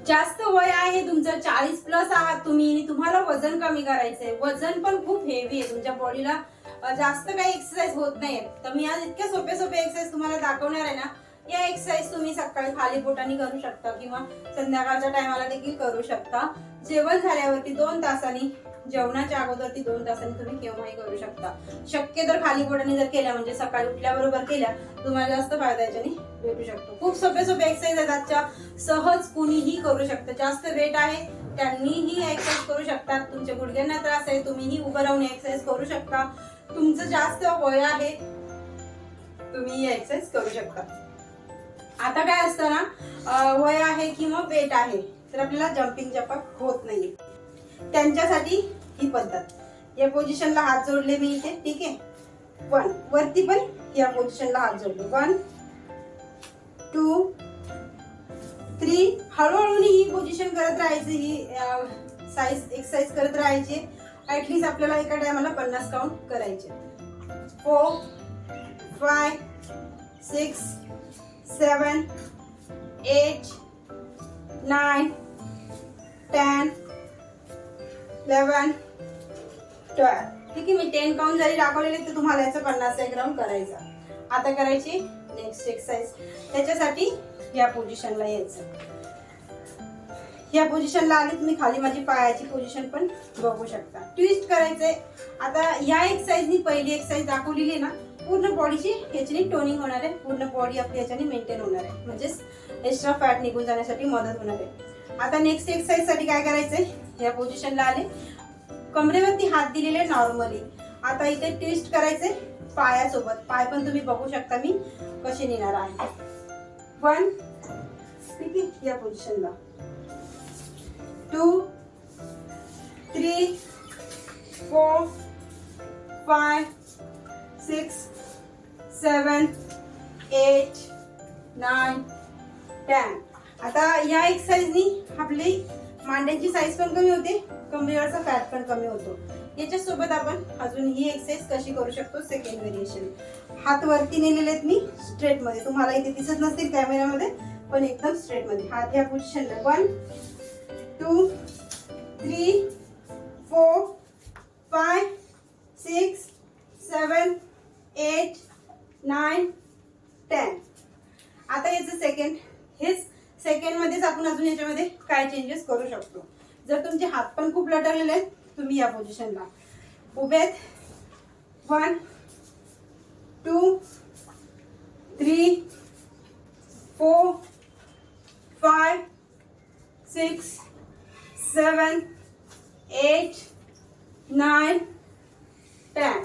जास्त वय आहे तुमचं, 40 प्लस आहात तुम्ही आणि तुम्हाला वजन कमी करायचंय, वजन पण खूप हेवी आहे तुमच्या बॉडीला, जास्त काही एक्सरसाइज होत नाहीये, तर मी आज इतक्या सोपे एक्सरसाइज तुम्हाला दाखवणार आहे ना. या एक्सरसाइज तुम्ही सकाळी खाली पोटाने करू शकता किंवा संध्याकाळच्या टायमाला देखील करू शकता. जेवण झाल्यावरती 2 तासांनी, जेवणाच्या अगोदरती 2 तासांनी तुम्ही केव्हाही करू शकता. शक्य तर खाली पोटाने जर केल्या, म्हणजे सकाळी उठल्याबरोबर केल्या, तुम्हाला जास्त फायदा याच्याने भेटू शकतो. खूप सोपे एक्सरसाइज आहेत आजच्या, सहज कुणीही करू शकतं. जास्त वेट आहे त्यांनीही एक्सरसाइज करू शकतात. तुमच्या गुडघ्यांना त्रास आहे, तुम्हीही उभं राहून एक्सरसाइज करू शकता. तुमचं जास्त वय आहे, तुम्ही एक्सरसाइज करू शकता. आता काय असतं ना, वय आहे किंवा वेट आहे तर आपल्याला जम्पिंग जपाक होत नाहीये, त्यांच्यासाठी ही पद्धत. या पोझिशनला हात जोडले मी इथे, ठीक आहे. 1 वरती पण या पोझिशनला हात जोडले, 1 2 3. हळूहळू ही पोझिशन करत राहायची, ही साईज एक्सरसाइज करत राहायची. ऍटलीस्ट आपल्याला एका टायमाला 50 काउंट करायचे. 4 5 6 7 8 9 10 11 12. ठीक आहे, मी 10 काउंट जरी दाखवलेले तर तुम्हाला याचा 50 राऊंड करायचा. आता करायची नेक्स्ट एक्सरसाइज. त्याच्यासाठी या पोझिशनला यायचं. या पोझिशनला आले तुम्ही, खाली माझी पायाची पोझिशन पण बघू शकता. ट्विस्ट करायचंय. आता या एक्सरसाइजनी पहिली एक्सरसाइज दाखवलेली आहे ना, पूर्ण बॉडीची याच्याने टोनिंग होणार आहे, पूर्ण बॉडी आपली याच्याने मेंटेन होणार आहे, म्हणजेच एक्स्ट्रा फॅट निघून जाण्यासाठी मदत होणार आहे. आता नेक्स्ट एक्सरसाइज साठी काय करायचंय, या पोझिशनला आले, कमरेवरती हात दिलेले नॉर्मली. आता इथे ट्विस्ट करायचे पायासोबत. पाय पण तुम्ही बघू शकता मी कसे नेणार आहे. 1 ठीक आहे, या पोझिशनला 2 3 4 5 6 7 8 9 10. आता या एक्सरसाइजनी आपली मांड्यांची साईज पण कमी होते, कमरेवरचा फॅट पण कमी होतो. याच्या सोबत आपण अजून ही एक्सरसाइज कशी करू शकतो, सेकंड व्हेरिएशन. हात वरती नेलेले आहेत मी स्ट्रेट मध्ये, तुम्हाला इथे दिसत नसतील कॅमेरामध्ये, पण एकदम स्ट्रेट मध्ये. हात या पोझिशनला 1 2 3 4 5 6 7 8 9 10. आता याचं सेकंड, हेच सेकंड मध्येच आपण अजून याच्यामध्ये काय चेंजेस करू शकतो. जर तुमचे हात पण खूप लटकलेले आहेत, तुम्ही या पोझिशनला उभे आहेत. 1 2 3 4 5 6 7 8 9 10.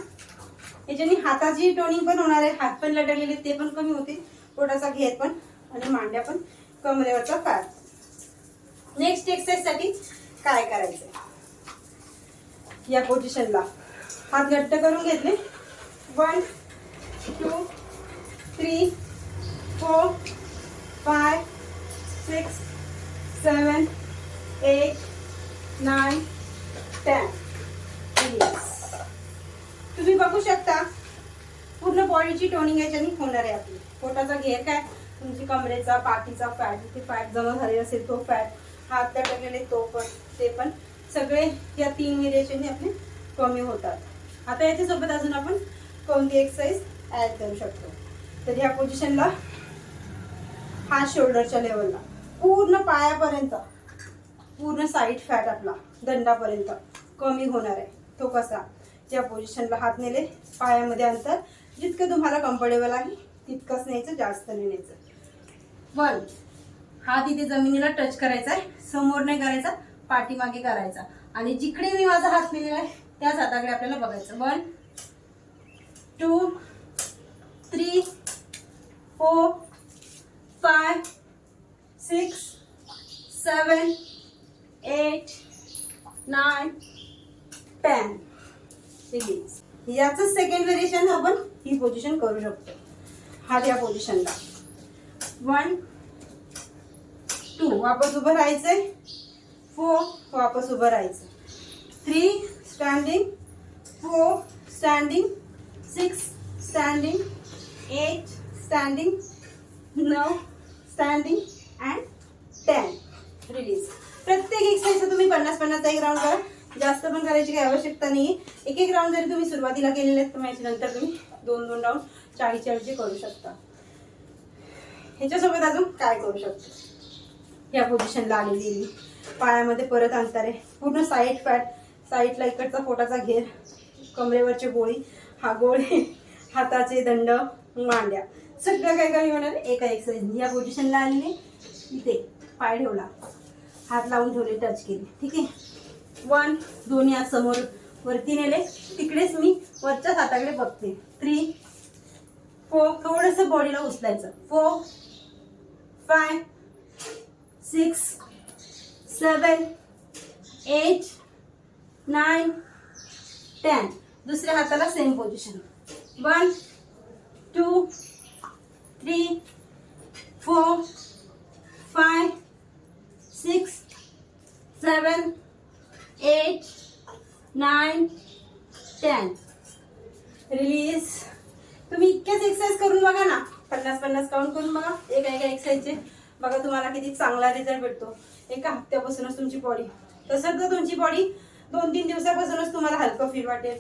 याच्याने हाताची टोनिंग पण होणार आहे, हात पण लटकलेले ते पण कमी होते, पोटाचा घेर पण आणि मांड्या पण, कमरेवरचा फॅट. नेक्स्ट एक्सरसाइज साठी काय करायचंय, या पोझिशनला हात घट्ट करून घेतले. 1 2 3 4 5 6 7 8 9 10. तुम्ही बघू शकता पूर्ण बॉडीची टोनिंग याच्याने होणार आहे आपली. पोटाचा घेर काय, तुमची कमरेचा, पाठीचा फॅट, जिथे फॅट जमा झालेला असेल तो फॅट, हात लटकलेले तो पण, ते पण सगळे या 3 व्हेरिएशनने आपले कमी होतात. आता याच्यासोबत अजून आपण कोणती एक्सरसाइज ऍड करू शकतो. तर या पोझिशनला हात शोल्डरच्या लेवलला, पूर्ण पायापर्यंत, पूर्ण साईड फॅट आपला दंडापर्यंत कमी होणार आहे. तो कसा, या पोझिशनला हात नेले, पायामध्ये अंतर जितकं तुम्हाला कम्फर्टेबल आहे तितकंच न्यायचं, जास्त नाही न्यायचं. 1 हात इथे जमिनीला टच करायचा आहे, समोर नाही करायचा, पाठीमागे करायचा, आणि जिकडे मी माझा हात नेलेला आहे त्याच हाताकडे आपल्याला बघायचं. 1 2 3 4 5 6 7 8 9 10. याचं सेकंड व्हेरिएशन आपण ही पोझिशन करू शकतो. हात या पोझिशनला 1 2 वापस उभं राहायचंय, 4 वापस उभं राहायचं, 3 standing, 4 standing, 6 standing, 8 standing, 9 standing and 10. Release. प्रत्येक एक्सरसाइजचं तुम्ही 50-50चा एक राऊंड करा. जास्त पण करायची काही आवश्यकता नाही. एक एक राऊंड जरी तुम्ही सुरुवातीला केलेले आहेत तर याच्यानंतर तुम्ही 2-2 राऊंड 40-40 करू शकता. ह्याच्यासोबत अजून काय करू शकतो, या पोझिशनला आलेली पायामध्ये परत अंतर आहे, पूर्ण साईड फॅट, साईडला इकडचा पोटाचा घेर, कमरेवरचे गोळी, हा गोळे, हाताचे दंड, मांड्या, सगळं काय कमी होणार एका एक्सरसाइज. या पोझिशनला आलेले, इथे पाय ठेवला, हात लावून ठेवले, टच केले. ठीक आहे. 1 2 हात समोर वरती नेले, तिकडेच मी वरच्याच हाताकडे बघते. 3 4 थोडंसं बॉडीला उचलायचं. 4 5 6 7 8 9 10. दुसऱ्या हाताला सेम पोझिशन. 1 2 3 4 5 6 7 8 9 10. रिलीज. तुम्ही इतकेच एक्सरसाइज करून बघा ना, 50-50 काउंट करून बघा एका एक्सरसाइजचे. बघा तुम्हाला किती चांगला रिझल्ट भेटतो एका हप्त्यापासूनच. तुमची बॉडी तसंच तर तुमची बॉडी 2-3 दिवसापासूनच तुम्हाला हलकं फील वाटेल.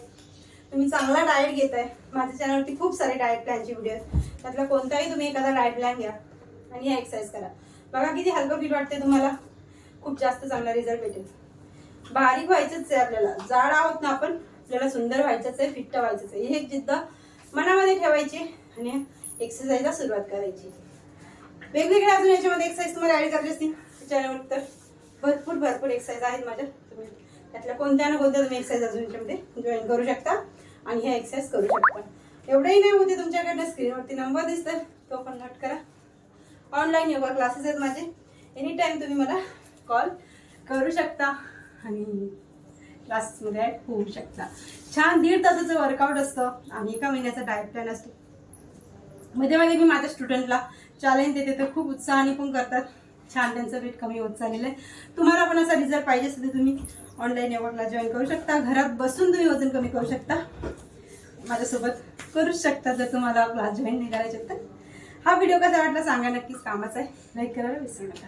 तुम्ही चांगला डाएट घेताय. माझ्या चॅनलवरती खूप सारे डाएट प्लॅनचे व्हिडिओ आहेत, त्यातला कोणताही तुम्ही एखादा डाएट प्लॅन घ्या आणि या एक्सरसाइज करा. बघा किती हलकं फील वाटते तुम्हाला. खूप जास्त चांगला रिझल्ट भेटेल. बारीक व्हायचंच आहे आपल्याला, जाड आहोत ना आपण, आपल्याला सुंदर व्हायचंच आहे, फिट्ट व्हायचंच आहे. हे एक जिद्द मनामध्ये ठेवायची आणि एक्सरसाइजला सुरुवात करायची. वेगवेगळे अजून याच्यामध्ये एक्सरसाइज तुम्हाला ऍड करायचे असतील चॅनलवर तर भरपूर एक्सरसाइज आहेत माझ्या. तुम्ही त्यातल्या कोणत्या ना कोणत्या तुम्ही एक्सरसाइज अजून याच्यामध्ये जॉईन करू शकता आणि ह्या एक्सरसाइज करू शकता. एवढंही नाही होते तुमच्याकडनं, स्क्रीनवरती नंबर दिसतोय तो पण नोट करा. ऑनलाईन योगा क्लासेस आहेत माझे, एनी टाइम तुम्ही मला कॉल करू शकता आणि क्लासेसमध्ये ॲड होऊ शकता. छान 1.5 तासाचं वर्कआउट असतं आणि एका महिन्याचा डाएट प्लॅन असतो. मध्ये मी माझ्या स्टुडंटला चॅलेंज देते तर खूप उत्साहाने पण करतात. छान त्यांचं वेट कमी होत चाललेलं आहे. तुम्हाला पण असा रिझल्ट पाहिजे असेल तर तुम्ही ऑनलाईन योगा क्लास जॉईन करू शकता. घरात बसून तुम्ही वजन कमी करू शकता, माझ्यासोबत करू शकता. जर तुम्हाला क्लास जॉईन नाही करायचे तर हा व्हिडिओ कसा वाटला सांगा, नक्कीच कामाचा आहे. लाईक करायला विसरू नका.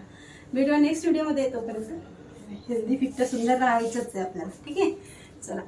व्हिडिओ नेक्स्ट व्हिडिओमध्ये येतोपर्यंत हेल्दी फिट सुंदर राहायचंच आहे आपल्याला. ठीक आहे, चला.